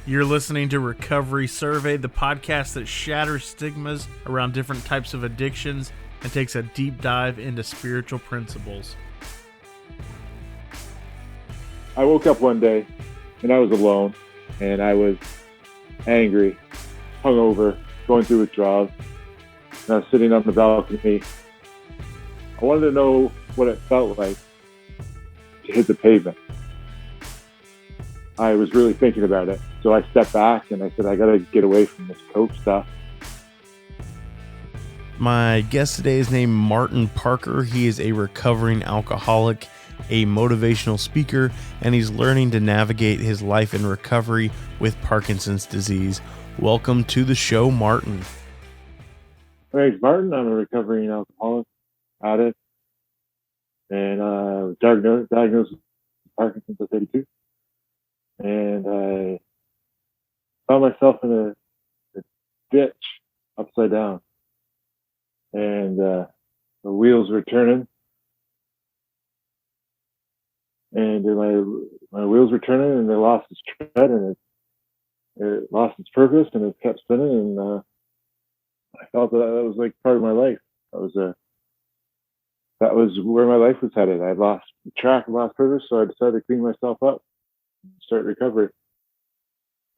You're listening to Recovery Survey, the podcast that shatters stigmas around different types of addictions and takes a deep dive into spiritual principles. I woke up one day and I was alone and I was angry, hungover, going through withdrawals. And I was sitting on the balcony. I wanted to know what it felt like to hit the pavement. I was really thinking about it. So I stepped back and I said, I got to get away from this coke stuff. My guest today is named Martin Parker. He is a recovering alcoholic, a motivational speaker, and he's learning to navigate his life in recovery with Parkinson's disease. Welcome to the show, Martin. My name's Martin. I'm a recovering alcoholic, addict, and I was diagnosed with Parkinson's at 32. And I found myself in a ditch upside down. And the wheels were turning. And my wheels were turning and they lost its tread and it lost its purpose and it kept spinning. And I felt that was like part of my life. That was where my life was headed. I lost track and lost purpose, so I decided to clean myself up. Start recovery.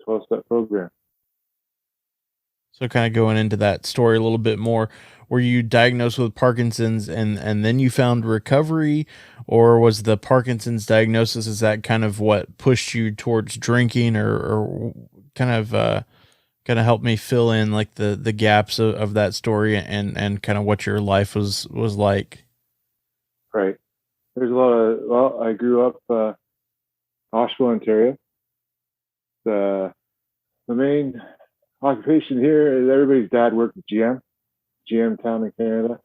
12-step program. So kind of going into that story a little bit more, were you diagnosed with Parkinson's and then you found recovery, or was the Parkinson's diagnosis, is that kind of what pushed you towards drinking, or kind of help me fill in like the gaps of that story and kind of what your life was like? Right. There's a lot of, I grew up Oshawa, Ontario. The main occupation here is everybody's dad worked at GM town in Canada.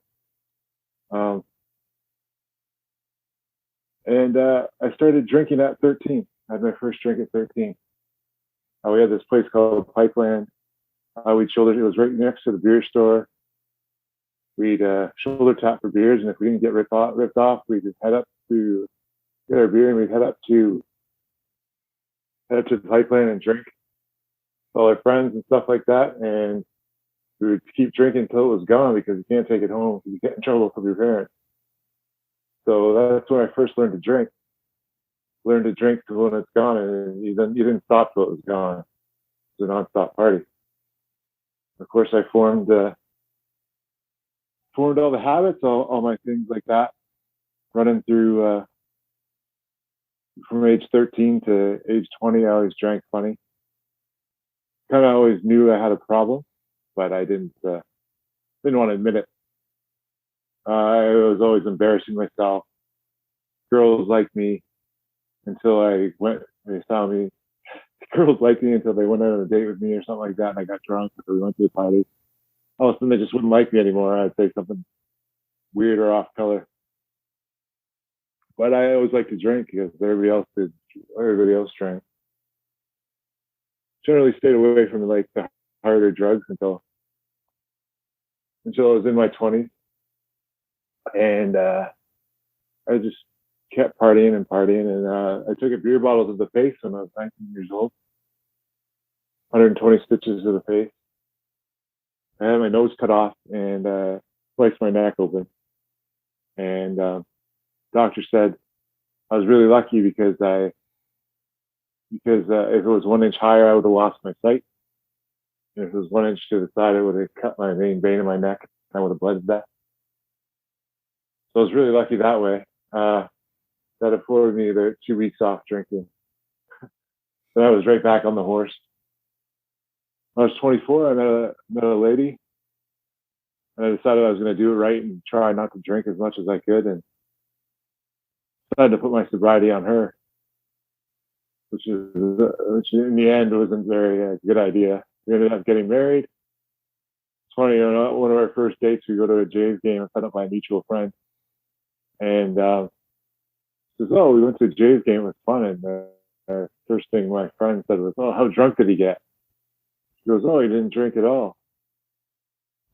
And I started drinking at 13. I had my first drink at 13. We had this place called Pipeline. We'd shoulder, it was right next to the beer store. We'd shoulder tap for beers, and if we didn't get ripped off, we'd just head up to get our beer, and we'd head up to the Pipeline and drink with all our friends and stuff like that. And we would keep drinking until it was gone, because you can't take it home because you get in trouble from your parents. So that's when I first learned to drink. Learned to drink till when it's gone, and you didn't stop till it was gone. It was a nonstop party. Of course, I formed all the habits, all my things like that, running through from age 13 to age 20. I always drank funny. Kind of always knew I had a problem, but I didn't want to admit it. I was always embarrassing myself. Girls liked me until they saw me. Girls liked me until they went out on a date with me or something like that, and I got drunk or we went to the party. All of a sudden, they just wouldn't like me anymore. I'd say something weird or off color. But I always liked to drink because everybody else drank. Generally stayed away from the harder drugs until I was in my 20s. And I just kept partying. And I took a beer bottle to the face when I was 19 years old. 120 stitches to the face. I had my nose cut off and sliced my neck open. And doctor said I was really lucky because if it was 1 inch higher, I would have lost my sight. And if it was 1 inch to the side, it would have cut my main vein in my neck. I would have bled to death. So I was really lucky that way. That afforded me the 2 weeks off drinking. Then I was right back on the horse. When I was 24, I met a lady, and I decided I was going to do it right and try not to drink as much as I could, and decided to put my sobriety on her, which in the end wasn't very good idea. We ended up getting married. It's funny, one of our first dates, we go to a Jays game set up by a mutual friend, and says, "Oh, we went to a Jays game. It was fun." And first thing my friend said was, "Oh, how drunk did he get?" He goes, "Oh, he didn't drink at all."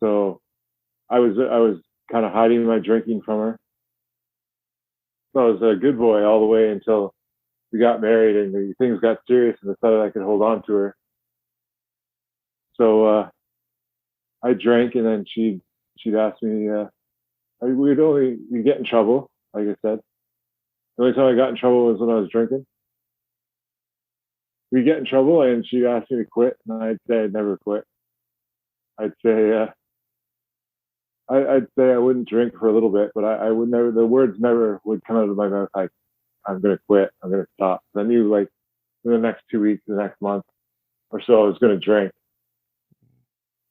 So I was kind of hiding my drinking from her. So I was a good boy all the way until we got married and things got serious and decided I could hold on to her. I drank, and then she'd ask me. We'd get in trouble. Like I said, the only time I got in trouble was when I was drinking. We'd get in trouble, and she asked me to quit, and I'd say I'd never quit. I'd say I'd say I wouldn't drink for a little bit, but I would never. The words never would come out of my mouth like I'm gonna quit. I'm gonna stop. I knew like in the next 2 weeks, the next month or so, I was gonna drink.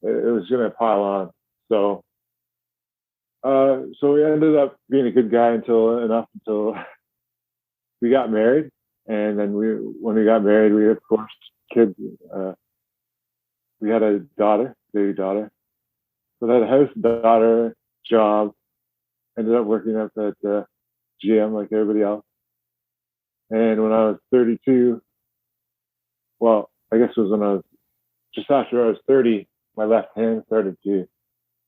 It was gonna pile on. So so we ended up being a good guy until we got married, and then when we got married, we of course kids. We had a daughter, baby daughter. So I had a house, daughter, job. Ended up working up at GM like everybody else. And when I was 32, well, I guess it was when I was just after I was 30, my left hand started to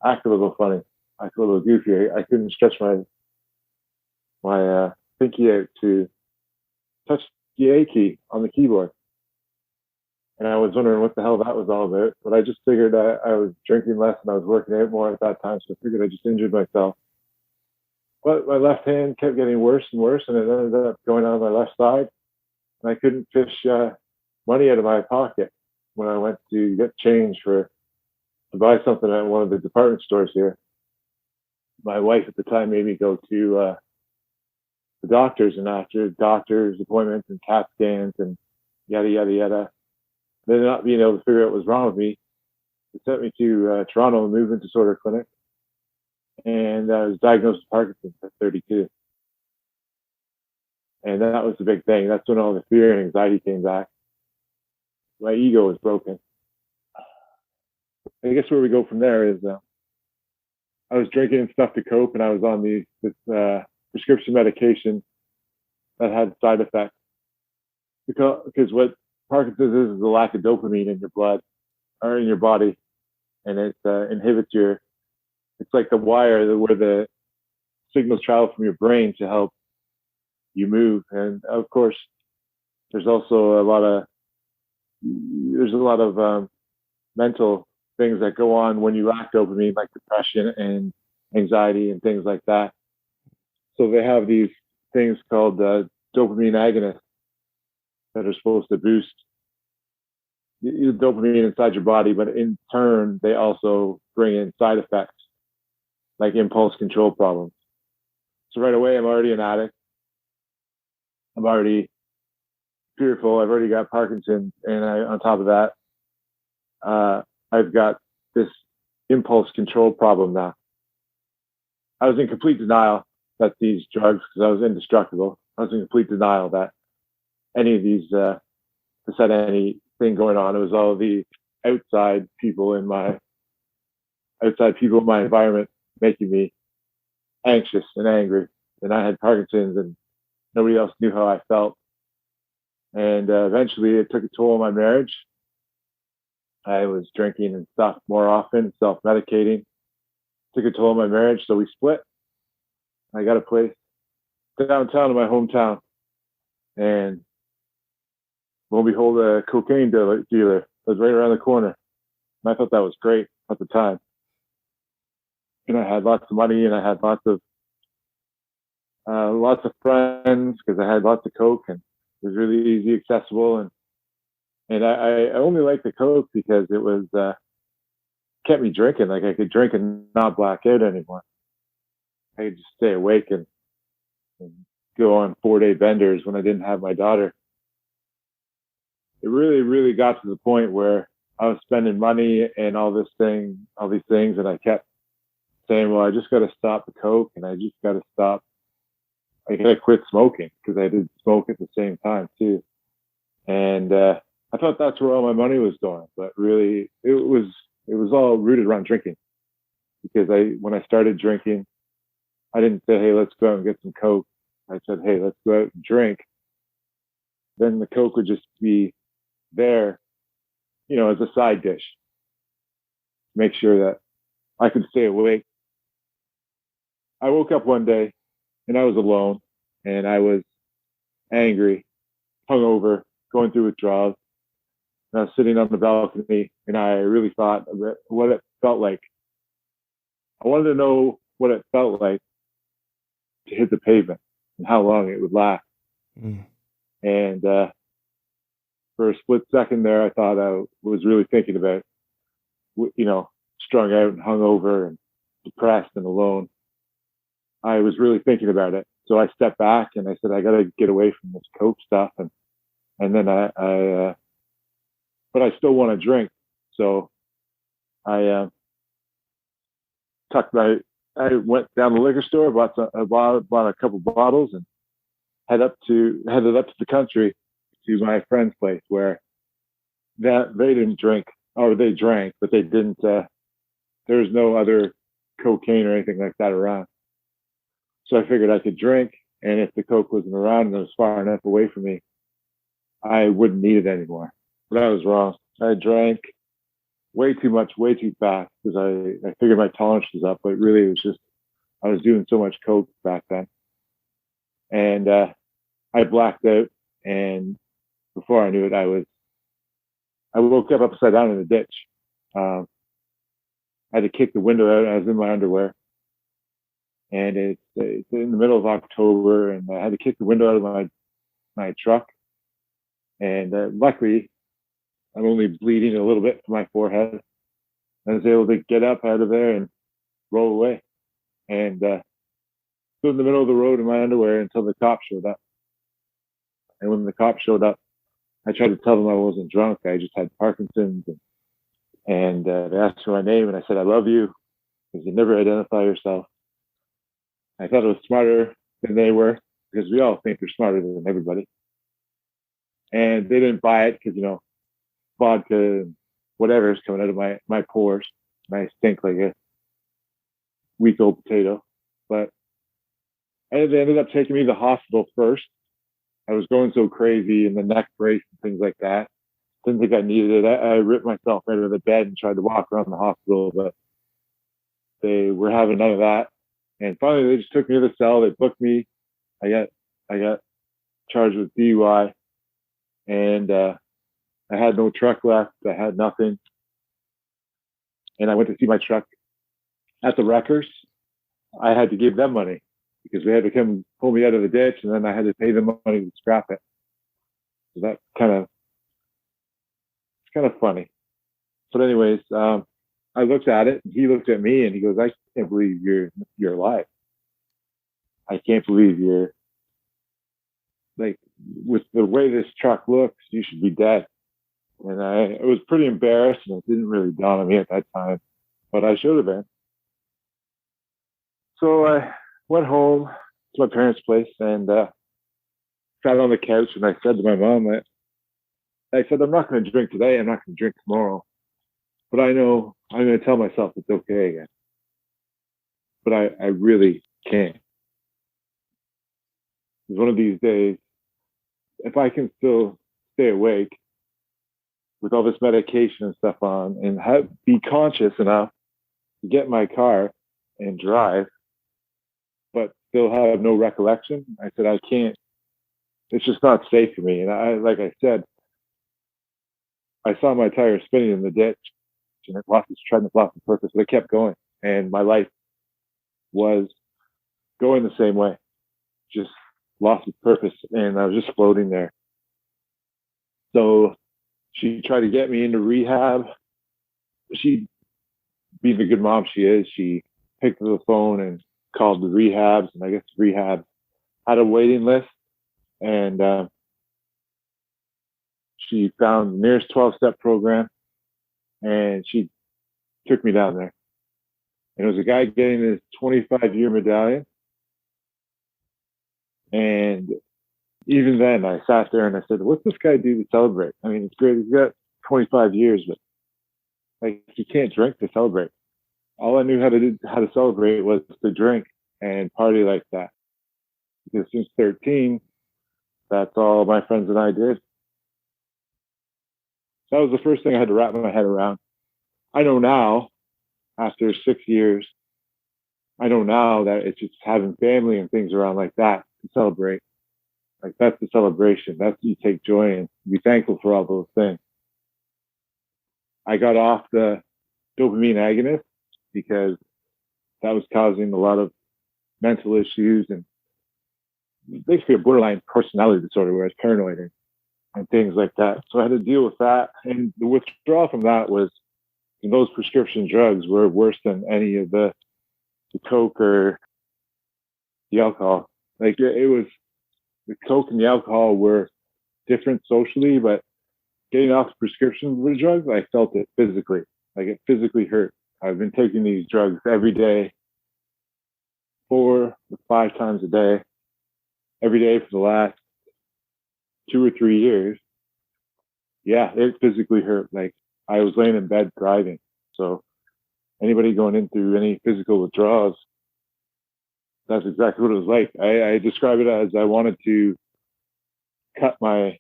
act a little funny, act a little goofy. I couldn't stretch my pinky out to touch the A key on the keyboard. And I was wondering what the hell that was all about. But I just figured I was drinking less and I was working out more at that time. So I figured I just injured myself. But my left hand kept getting worse and worse, and it ended up going on my left side. And I couldn't fish money out of my pocket when I went to get change to buy something at one of the department stores here. My wife at the time made me go to the doctors, and after doctor's appointments and CAT scans and yada, yada, yada, then not being able to figure out what was wrong with me, they sent me to Toronto, and movement disorder clinic, and I was diagnosed with Parkinson's at 32. And that was the big thing. That's when all the fear and anxiety came back. My ego was broken. I guess where we go from there is I was drinking stuff to cope, and I was on this prescription medication that had side effects. Because what Parkinson's is the lack of dopamine in your blood or in your body, and it inhibits it's like the wire where the signals travel from your brain to help you move. And of course, there's also a lot of mental things that go on when you lack dopamine, like depression and anxiety and things like that. So they have these things called dopamine agonists that are supposed to boost the dopamine inside your body, but in turn, they also bring in side effects like impulse control problems. So right away, I'm already an addict. I'm already fearful. I've already got Parkinson's, and on top of that, I've got this impulse control problem now. I was in complete denial that these drugs, because I was indestructible, I was in complete denial that any of these had anything going on. It was all the outside people in my environment making me anxious and angry. And I had Parkinson's, and nobody else knew how I felt. And eventually it took a toll on my marriage. I was drinking and stuff more often, self-medicating. Took a toll on my marriage, so we split. I got a place downtown in my hometown, and lo and behold, a cocaine dealer was right around the corner. And I thought that was great at the time. And I had lots of money, and I had lots of friends because I had lots of coke, and it was really easy, accessible, and I only liked the coke because it was kept me drinking. Like I could drink and not black out anymore. I could just stay awake and go on 4-day benders when I didn't have my daughter. It really, really got to the point where I was spending money and all these things, and I kept saying, well, I just got to stop the coke, and I just got to stop. I got to quit smoking, because I did smoke at the same time too. And I thought that's where all my money was going, but really it was all rooted around drinking. Because when I started drinking, I didn't say, hey, let's go out and get some coke. I said, hey, let's go out and drink. Then the coke would just be there, as a side dish. Make sure that I could stay awake. I woke up one day and I was alone, and I was angry, hungover, going through withdrawals. And I was sitting on the balcony, and I really thought about what it felt like. I wanted to know what it felt like to hit the pavement and how long it would last. Mm. And for a split second there, I thought I was really thinking about, strung out and hungover and depressed and alone. I was really thinking about it. So I stepped back and I said, I got to get away from this coke stuff. And then but I still want to drink. So I I went down the liquor store, bought a couple bottles, and headed up to the country to my friend's place where that they didn't drink, or they drank, but they didn't. There was no other cocaine or anything like that around. So I figured I could drink, and if the coke wasn't around and it was far enough away from me, I wouldn't need it anymore. But I was wrong. I drank way too much, way too fast because I figured my tolerance was up, but really it was just I was doing so much coke back then, and I blacked out. And before I knew it, I woke up upside down in the ditch. Um, I had to kick the window out. I was in my underwear, and it's in the middle of October, and I had to kick the window out of my truck. And luckily, I'm only bleeding a little bit from my forehead. I was able to get up out of there and roll away, and stood in the middle of the road in my underwear until the cops showed up. And when the cops showed up, I tried to tell them I wasn't drunk. I just had Parkinson's, and they asked for my name, and I said, "I love you," because you never identify yourself. I thought I was smarter than they were, because we all think we're smarter than everybody. And they didn't buy it because, vodka and whatever is coming out of my pores. I stink like a week old potato. But they ended up taking me to the hospital first. I was going so crazy in the neck brace and things like that. Didn't think I needed it. I ripped myself out of the bed and tried to walk around the hospital, but they were having none of that. And finally, they just took me to the cell. They booked me. I got charged with DUI, and I had no truck left. I had nothing, and I went to see my truck at the wreckers. I had to give them money because they had to come pull me out of the ditch, and then I had to pay them money to scrap it. So that it's kind of funny. But anyways, I looked at it, and he looked at me, and he goes, "I can't believe you're alive. I can't believe you're like with the way this truck looks, you should be dead." And I was pretty embarrassed, and it didn't really dawn on me at that time, but I should have been. So I went home to my parents' place and sat on the couch, and I said to my mom, I said, "I'm not going to drink today. I'm not going to drink tomorrow, but I know I'm going to tell myself it's okay again. But I really can't. Because one of these days, if I can still stay awake with all this medication and stuff on, and be conscious enough to get in my car and drive, but still have no recollection," I said, "I can't. It's just not safe for me." And like I said, I saw my tire spinning in the ditch, and it lost its tread and lost its purpose, but it kept going, and my life was going the same way, just lost its purpose, and I was just floating there. So she tried to get me into rehab. She, being the good mom she is, she picked up the phone and called the rehabs, and I guess the rehab had a waiting list, and she found the nearest 12-step program, and she took me down there. And it was a guy getting his 25-year medallion. And even then, I sat there and I said, "What's this guy do to celebrate? I mean, it's great. He's got 25 years, but like he can't drink to celebrate." All I knew how to celebrate was to drink and party like that. Because since 13, that's all my friends and I did. That was the first thing I had to wrap my head around. I know now, after 6 years, I know now that it's just having family and things around like that to celebrate. Like that's the celebration. That's what you take joy in. Be thankful for all those things. I got off the dopamine agonist because that was causing a lot of mental issues and basically a borderline personality disorder where I was paranoid and things like that. So I had to deal with that. And the withdrawal from that was those prescription drugs were worse than any of the Coke or the alcohol. Like it was the Coke and the alcohol were different socially, but getting off the prescription drugs, I felt it physically. Like it physically hurt. I've been taking these drugs every day, 4 to 5 times a day, every day for the last 2 or 3 years. Yeah, it physically hurt. Like I was laying in bed thriving. So anybody going in through any physical withdrawals, that's exactly what it was like. I describe it as I wanted to cut my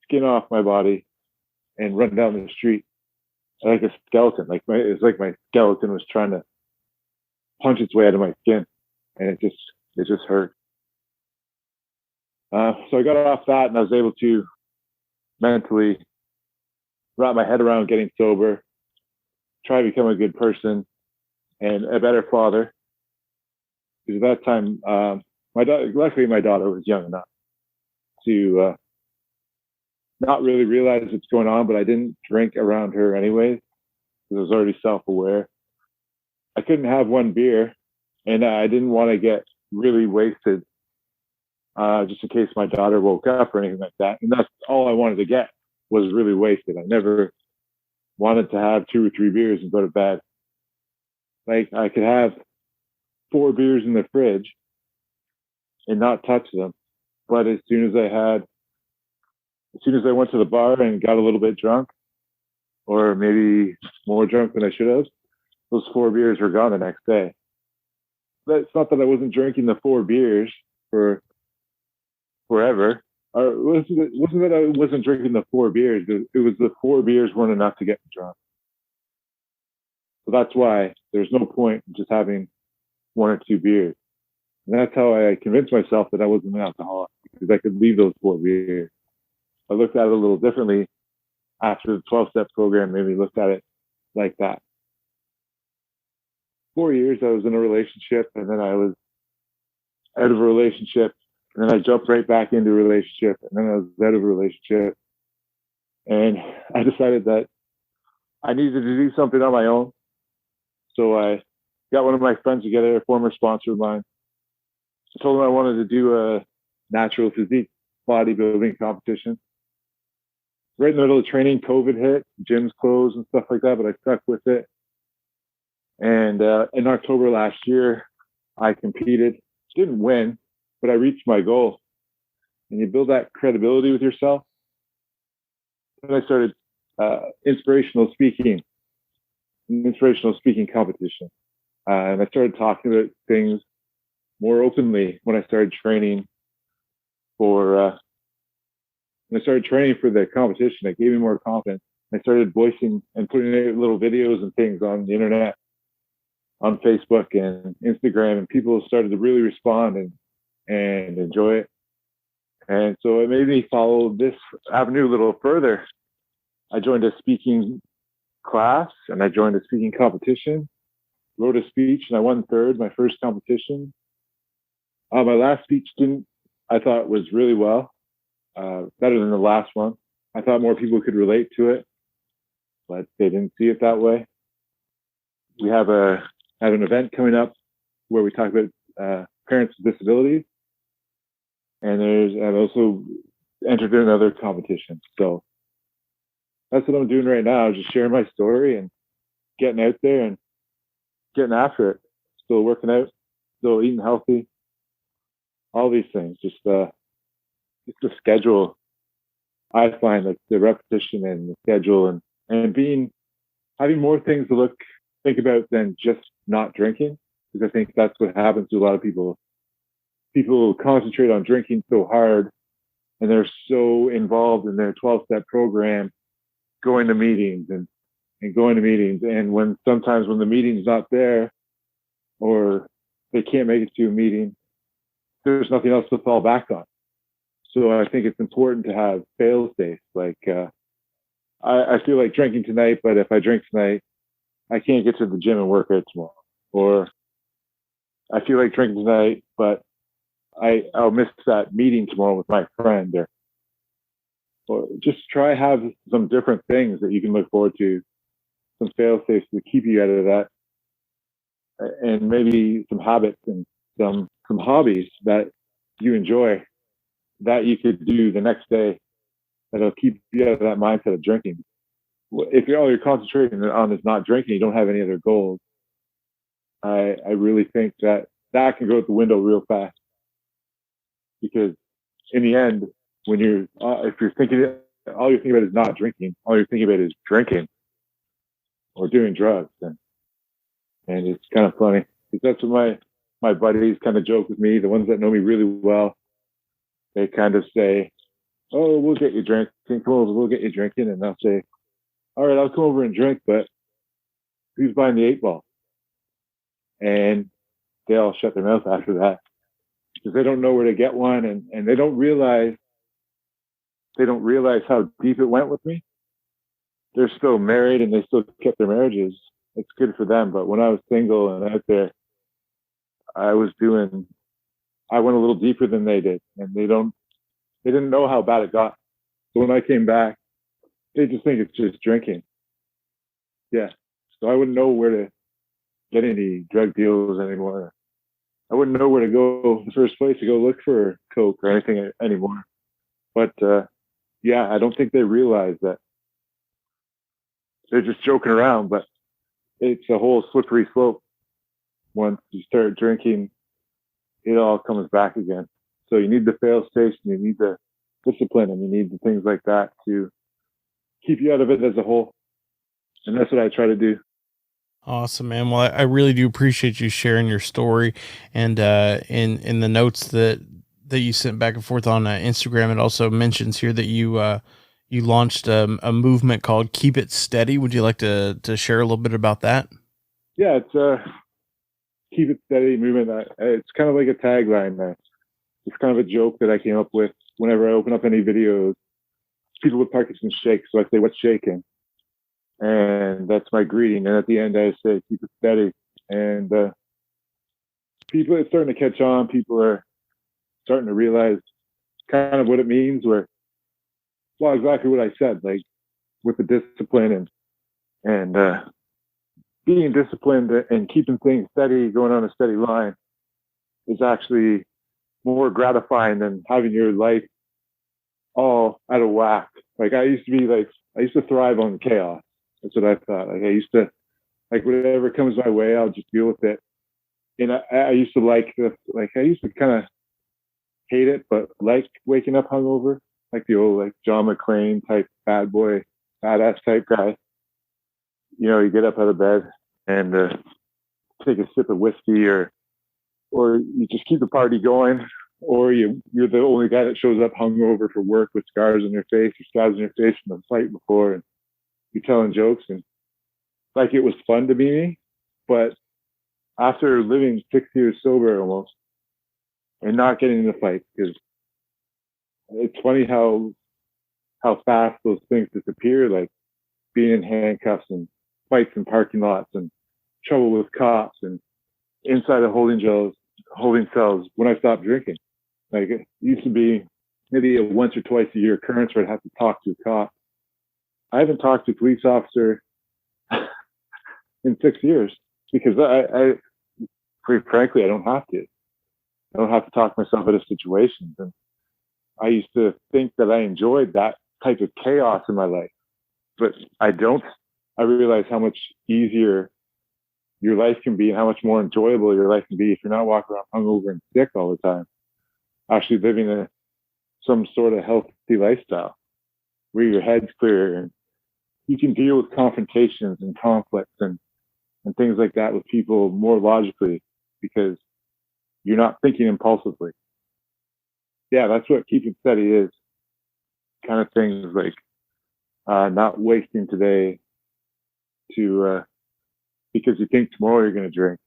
skin off my body and run down the street like a skeleton. It's like my skeleton was trying to punch its way out of my skin, and it just hurt. So I got off that, and I was able to mentally wrap my head around getting sober, try to become a good person and a better father. Because at that time, luckily my daughter was young enough to not really realize what's going on, but I didn't drink around her anyways because I was already self-aware. I couldn't have one beer, and I didn't want to get really wasted just in case my daughter woke up or anything like that. And that's all I wanted to get was really wasted. I never wanted to have 2 or 3 beers and go to bed. Like I could have 4 beers in the fridge and not touch them. But as soon as I went to the bar and got a little bit drunk, or maybe more drunk than I should have, those 4 beers were gone the next day. But it's not that I wasn't drinking the 4 beers for forever. Or it wasn't that I wasn't drinking the 4 beers. It was the 4 beers weren't enough to get me drunk. So that's why there's no point in just having 1 or 2 beers. And that's how I convinced myself that I wasn't an alcoholic, because I could leave those 4 beers. I looked at it a little differently after the 12-step program, maybe looked at it like that. 4 years I was in a relationship, and then I was out of a relationship, and then I jumped right back into a relationship, and then I was out of a relationship. And I decided that I needed to do something on my own. So I got one of my friends together, a former sponsor of mine. I told him I wanted to do a natural physique bodybuilding competition. Right in the middle of training, COVID hit, gyms closed and stuff like that, but I stuck with it. And in October last year, I competed. Didn't win, but I reached my goal. And you build that credibility with yourself. And I started inspirational speaking competition. And I started talking about things more openly when I started training for the competition. It gave me more confidence. I started voicing and putting out little videos and things on the internet, on Facebook and Instagram, and people started to really respond and enjoy it. And so it made me follow this avenue a little further. I joined a speaking class and I joined a speaking competition, wrote a speech, and I won third, my first competition. My last speech I thought was really well, better than the last one. I thought more people could relate to it, but they didn't see it that way. We have an event coming up where we talk about parents with disabilities, and I've also entered in another competition. So that's what I'm doing right now, just sharing my story and getting out there and getting after it. Still working out, still eating healthy, all these things. Just the schedule. I find like the repetition and the schedule and having more things to think about than just not drinking, because I think that's what happens to a lot of people. People concentrate on drinking so hard, and they're so involved in their 12-step program, going to meetings and going to meetings. And sometimes when the meeting's not there, or they can't make it to a meeting, there's nothing else to fall back on. So I think it's important to have fail safes, like I feel like drinking tonight, but if I drink tonight, I can't get to the gym and work out tomorrow. Or I feel like drinking tonight, but I'll miss that meeting tomorrow with my friend. Or just try have some different things that you can look forward to, some fail safes to keep you out of that, and maybe some habits and some hobbies that you enjoy that you could do the next day that'll keep you out of that mindset of drinking. If all you're concentrating on is not drinking, you don't have any other goals. I really think that that can go out the window real fast, because in the end, when you're if you're thinking all you're thinking about is not drinking, all you're thinking about is drinking or doing drugs, and it's kind of funny because that's what my buddies kind of joke with me. The ones that know me really well, they kind of say, "Oh, we'll get you drinking. Come over, we'll get you drinking," and I'll say, "All right, I'll come over and drink, but who's buying the 8 ball?" And they all shut their mouth after that because they don't know where to get one, and they don't realize how deep it went with me. They're still married and they still kept their marriages. It's good for them. But when I was single and out there, I was doing. I went a little deeper than they did, and they didn't know how bad it got. So when I came back, they just think it's just drinking. Yeah. So I wouldn't know where to get any drug deals anymore. I wouldn't know where to go in the first place to go look for coke or anything anymore. But yeah, I don't think they realize that they're just joking around. But it's a whole slippery slope. Once you start drinking, it all comes back again. So you need the fail station, you need the discipline, and you need the things like that to keep you out of it as a whole. And that's what I try to do. Awesome, man. Well, I really do appreciate you sharing your story, and in the notes that you sent back and forth on Instagram, it also mentions here that you launched a movement called Keep It Steady. Would you like to share a little bit about that? Yeah, it's a keep it steady movement. It's kind of like a tagline. It's kind of a joke that I came up with whenever I open up any videos. People with Parkinson's shake, so I say, "What's shaking?" And that's my greeting. And at the end, I say, "Keep it steady." And people are starting to catch on. People are starting to realize kind of what it means. Well, exactly what I said, like with the discipline and being disciplined and keeping things steady, going on a steady line, is actually more gratifying than having your life all out of whack. Like I used to thrive on chaos. That's what I thought. Like I used to like whatever comes my way, I'll just deal with it. And I used to I used to kind of hate it, but like waking up hungover, like the old like John McClane type bad boy, badass type guy. You get up out of bed and take a sip of whiskey, or you just keep the party going, or you're the only guy that shows up hungover for work with scars on your face or scars on your face from the fight before, and you're telling jokes, and like it was fun to be me. But after living 6 years sober almost and not getting in a fight, because it's funny how fast those things disappear, like being in handcuffs and fights in parking lots and trouble with cops and inside of holding cells when I stopped drinking. Like it used to be maybe a once or twice a year occurrence where I'd have to talk to a cop. I haven't talked to a police officer in 6 years because I quite frankly, I don't have to. I don't have to talk myself out of situations. And I used to think that I enjoyed that type of chaos in my life, but I don't. I realize how much easier your life can be and how much more enjoyable your life can be if you're not walking around hungover and sick all the time. Actually living some sort of healthy lifestyle where your head's clear and you can deal with confrontations and conflicts and things like that with people more logically because you're not thinking impulsively. Yeah, that's what keep it steady is. Kind of things like not wasting today to because you think tomorrow you're going to drink.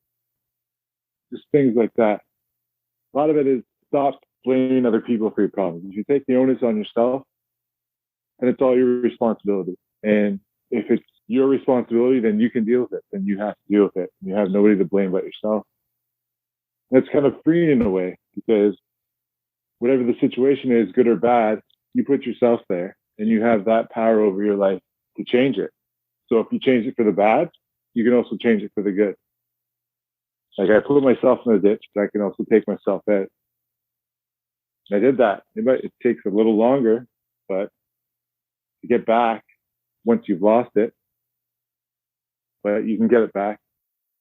Just things like that. A lot of it is stop blaming other people for your problems. If you take the onus on yourself, and it's all your responsibility. And if it's your responsibility, then you can deal with it. Then you have to deal with it. You have nobody to blame but yourself. That's kind of freeing in a way, because whatever the situation is, good or bad, you put yourself there and you have that power over your life to change it. So if you change it for the bad, you can also change it for the good. Like, I put myself in a ditch, but I can also take myself out. I did that. It takes a little longer, but to get back once you've lost it, but you can get it back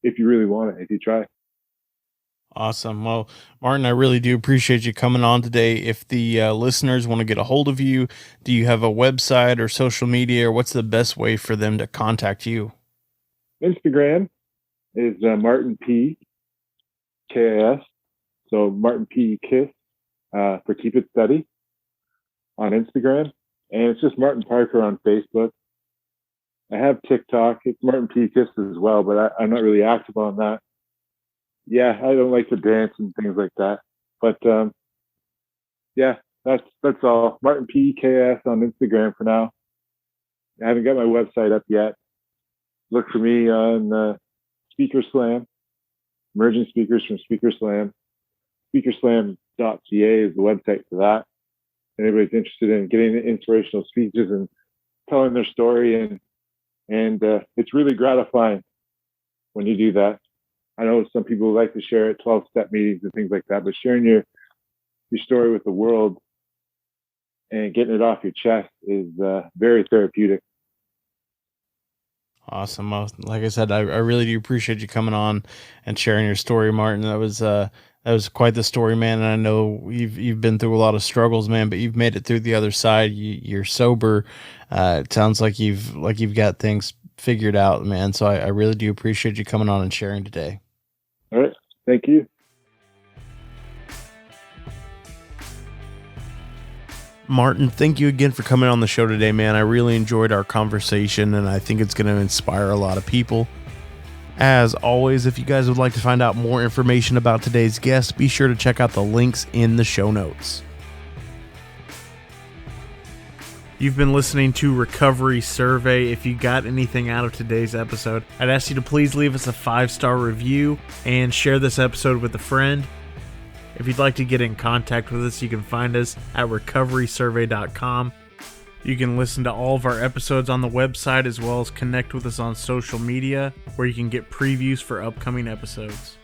if you really want it, if you try. Awesome. Well, Martin, I really do appreciate you coming on today. If the listeners want to get a hold of you, do you have a website or social media, or what's the best way for them to contact you? Instagram is Martin P. KIS. So Martin P. Kiss for Keep It Steady on Instagram. And it's just Martin Parker on Facebook. I have TikTok. It's Martin P. Kiss as well, but I'm not really active on that. Yeah, I don't like to dance and things like that. But yeah, that's all. Martin P. KS on Instagram for now. I haven't got my website up yet. Look for me on Speaker Slam, emerging speakers from Speaker Slam. Speakerslam.ca is the website for that. Anybody's interested in getting inspirational speeches and telling their story, and it's really gratifying when you do that. I know some people like to share at 12-step meetings and things like that, but sharing your story with the world and getting it off your chest is very therapeutic. Awesome. Well, like I said, I really do appreciate you coming on and sharing your story, Martin. That was quite the story, man. And I know you've been through a lot of struggles, man, but you've made it through the other side. You're sober. It sounds like you've got things figured out, man. So I really do appreciate you coming on and sharing today. All right. Thank you. Martin, thank you again for coming on the show today, man. I really enjoyed our conversation, and I think it's going to inspire a lot of people. As always, if you guys would like to find out more information about today's guest, be sure to check out the links in the show notes. You've been listening to Recovery Survey. If you got anything out of today's episode, I'd ask you to please leave us a 5-star review and share this episode with a friend. If you'd like to get in contact with us, you can find us at recoverysurvey.com. You can listen to all of our episodes on the website, as well as connect with us on social media, where you can get previews for upcoming episodes.